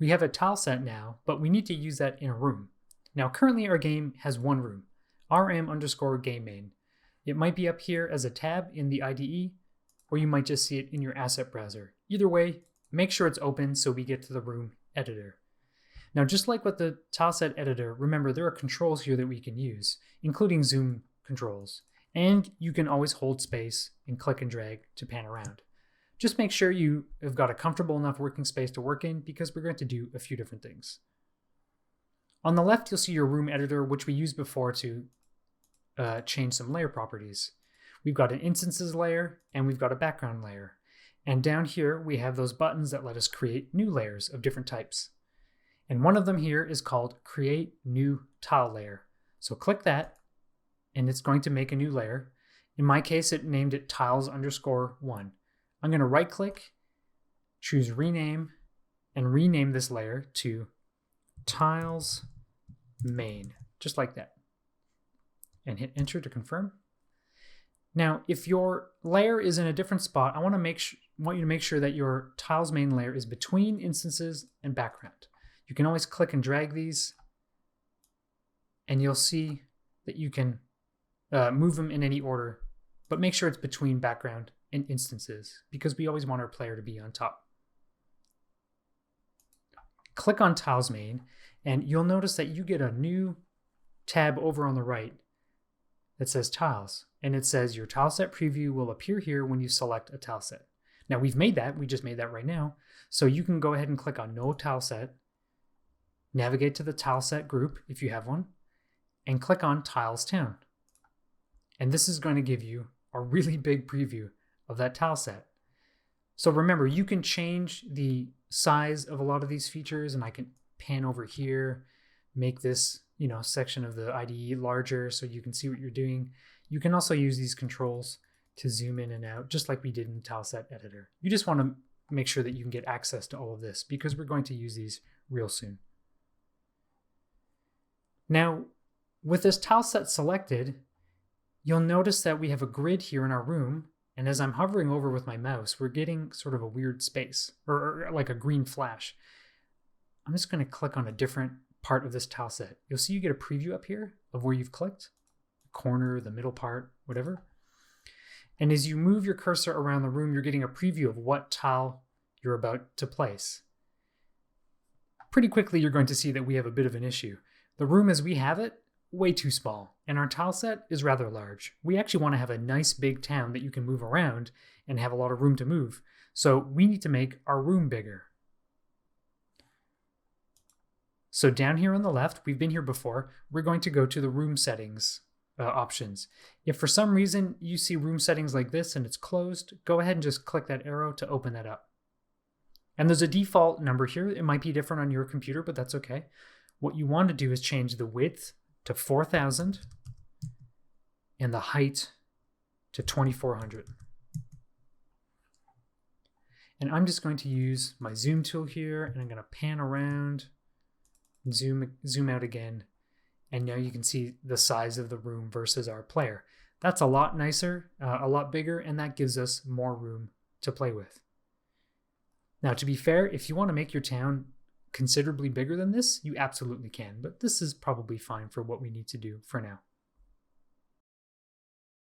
We have a tile set now, but we need to use that in a room. Now currently our game has one room, rm_game_main. It might be up here as a tab in the IDE, or you might just see it in your asset browser. Either way, make sure it's open so we get to the room editor. Now just like with the tileset editor, remember there are controls here that we can use, including zoom controls, and you can always hold space and click and drag to pan around. Just make sure you have got a comfortable enough working space to work in because we're going to do a few different things. On the left, you'll see your room editor, which we used before to change some layer properties. We've got an instances layer and we've got a background layer. And down here, we have those buttons that let us create new layers of different types. And one of them here is called Create New Tile Layer. So click that and it's going to make a new layer. In my case, it named it tiles_1. I'm going to right click, choose rename, and rename this layer to tiles main, just like that. And hit enter to confirm. Now, if your layer is in a different spot, I want you to make sure that your tiles main layer is between instances and background. You can always click and drag these, and you'll see that you can move them in any order, but make sure it's between background and instances because we always want our player to be on top. Click on Tiles Main, and you'll notice that you get a new tab over on the right that says Tiles, and it says your tileset preview will appear here when you select a tileset. Now we've made that, we just made that right now, so you can go ahead and click on No Tileset, navigate to the tileset group if you have one, and click on Tiles Town. And this is going to give you a really big preview of that tile set. So remember, you can change the size of a lot of these features, and I can pan over here, make this, section of the IDE larger so you can see what you're doing. You can also use these controls to zoom in and out, just like we did in the tileset editor. You just want to make sure that you can get access to all of this because we're going to use these real soon. Now, with this tile set selected, you'll notice that we have a grid here in our room, and as I'm hovering over with my mouse, we're getting sort of a weird space, or like a green flash. I'm just going to click on a different part of this tile set. You'll see you get a preview up here of where you've clicked, the corner, the middle part, whatever. And as you move your cursor around the room, you're getting a preview of what tile you're about to place. Pretty quickly, you're going to see that we have a bit of an issue. The room as we have it, way too small, and our tile set is rather large. We actually want to have a nice big town that you can move around and have a lot of room to move. So we need to make our room bigger. So down here on the left, we've been here before, we're going to go to the room settings options. If for some reason you see room settings like this and it's closed, go ahead and just click that arrow to open that up. And there's a default number here. It might be different on your computer, but that's okay. What you want to do is change the width to 4,000 and the height to 2,400. And I'm just going to use my zoom tool here, and I'm going to pan around, zoom out again, and now you can see the size of the room versus our player. That's a lot nicer, a lot bigger, and that gives us more room to play with. Now, to be fair, if you want to make your town considerably bigger than this, you absolutely can, but this is probably fine for what we need to do for now.